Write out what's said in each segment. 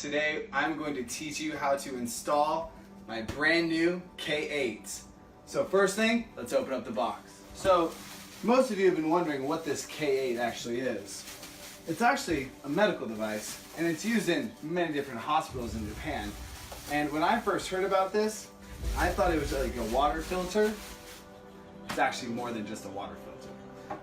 Today I'm going to teach you how to install my brand new K8. So first thing, let's open up the box. So most of you have been wondering what this K8 actually is. It's actually a medical device and it's used in many different hospitals in Japan. And when I first heard about this, I thought it was like a water filter. It's actually more than just a water filter.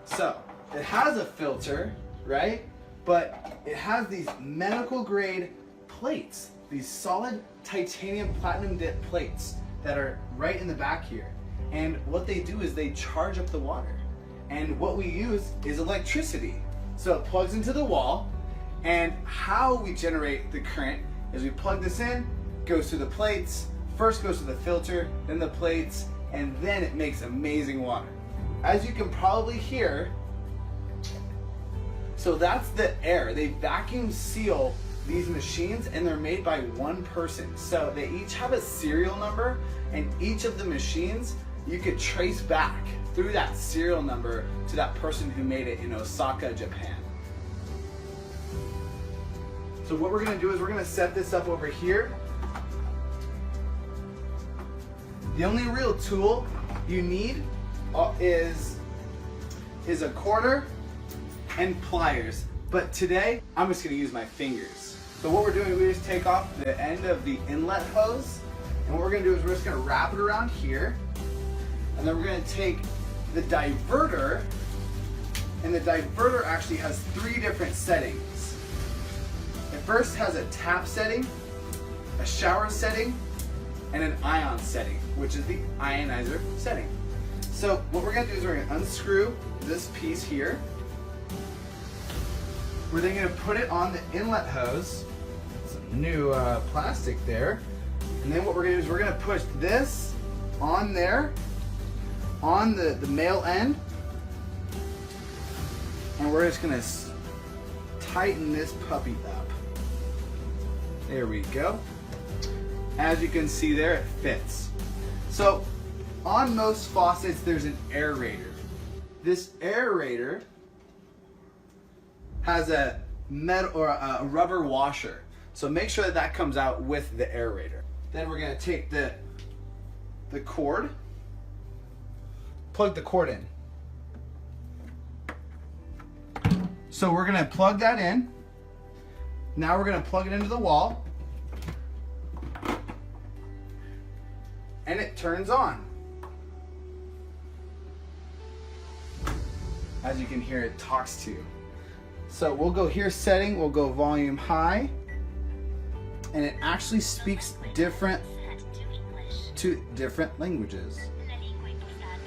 So it has a filter, right? But it has these medical grade plates, these solid titanium platinum dip plates that are right in the back here. And what they do is they charge up the water. And what we use is electricity. So it plugs into the wall, and how we generate the current is we plug this in, goes through the plates, first goes to the filter, then the plates, and then it makes amazing water. As you can probably hear, so that's the air. They vacuum seal these machines and they're made by one person. So they each have a serial number, and each of the machines you could trace back through that serial number to that person who made it in Osaka, Japan. So what we're gonna do is we're gonna set this up over here. The only real tool you need is a quarter and pliers. But today, I'm just gonna use my fingers. So what we're doing, we just take off the end of the inlet hose, and what we're gonna do is we're just gonna wrap it around here, and then we're gonna take the diverter, and the diverter actually has 3 different settings. It first has a tap setting, a shower setting, and an ion setting, which is the ionizer setting. So what we're gonna do is we're gonna unscrew this piece here. We're then gonna put it on the inlet hose, some new plastic there. And then what we're gonna do is we're gonna push this on there, on the male end. And we're just gonna tighten this puppy up. There we go. As you can see there, it fits. So on most faucets, there's an aerator. This aerator has a metal or a rubber washer. So make sure that that comes out with the aerator. Then we're gonna take the cord, plug the cord in. So we're gonna plug that in. Now we're gonna plug it into the wall. And it turns on. As you can hear, it talks to you. So we'll go here, setting, we'll go volume high, and it actually speaks to different languages.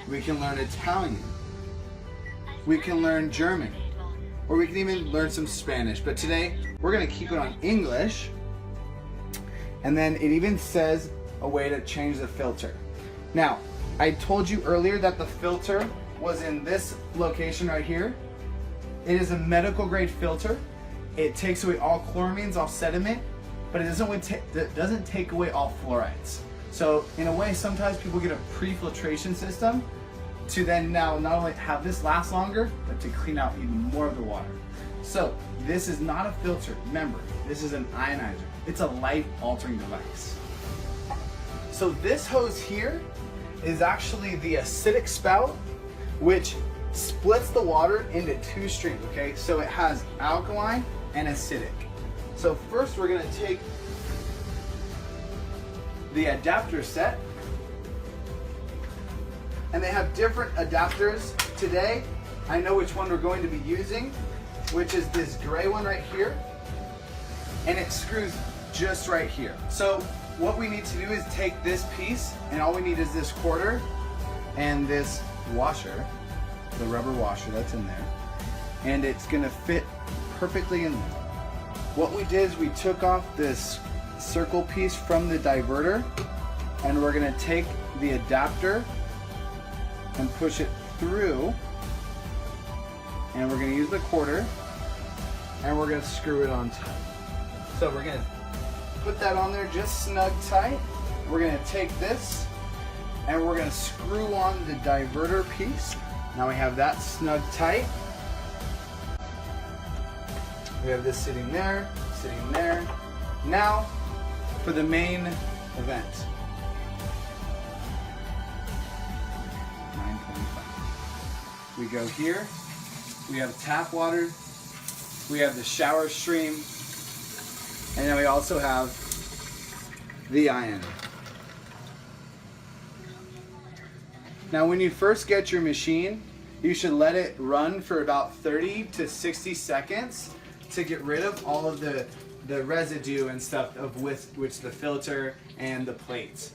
We can learn Italian, we can learn German, or we can even learn some Spanish. But today, we're gonna keep it on English, and then it even says a way to change the filter. Now, I told you earlier that the filter was in this location right here. It is a medical grade filter. It takes away all chloramines, all sediment, but it doesn't take away all fluorides. So in a way, sometimes people get a pre-filtration system to then now not only have this last longer, but to clean out even more of the water. So this is not a filter. Remember, this is an ionizer. It's a life-altering device. So this hose here is actually the acidic spout, which splits the water into 2 streams, okay? So it has alkaline and acidic. So first we're gonna take the adapter set, and they have different adapters. Today, I know which one we're going to be using, which is this gray one right here, and it screws just right here. So what we need to do is take this piece, and all we need is this quarter and this washer, the rubber washer that's in there, and it's gonna fit perfectly in there. What we did is we took off this circle piece from the diverter, and we're gonna take the adapter and push it through, and we're gonna use the quarter, and we're gonna screw it on tight. So we're gonna put that on there just snug tight. We're gonna take this and we're gonna screw on the diverter piece. Now we have that snug tight. We have this sitting there, Now for the main event. 9:25. We go here. We have tap water. We have the shower stream. And then we also have the iron. Now when you first get your machine, you should let it run for about 30 to 60 seconds to get rid of all of the residue and stuff of with which the filter and the plates.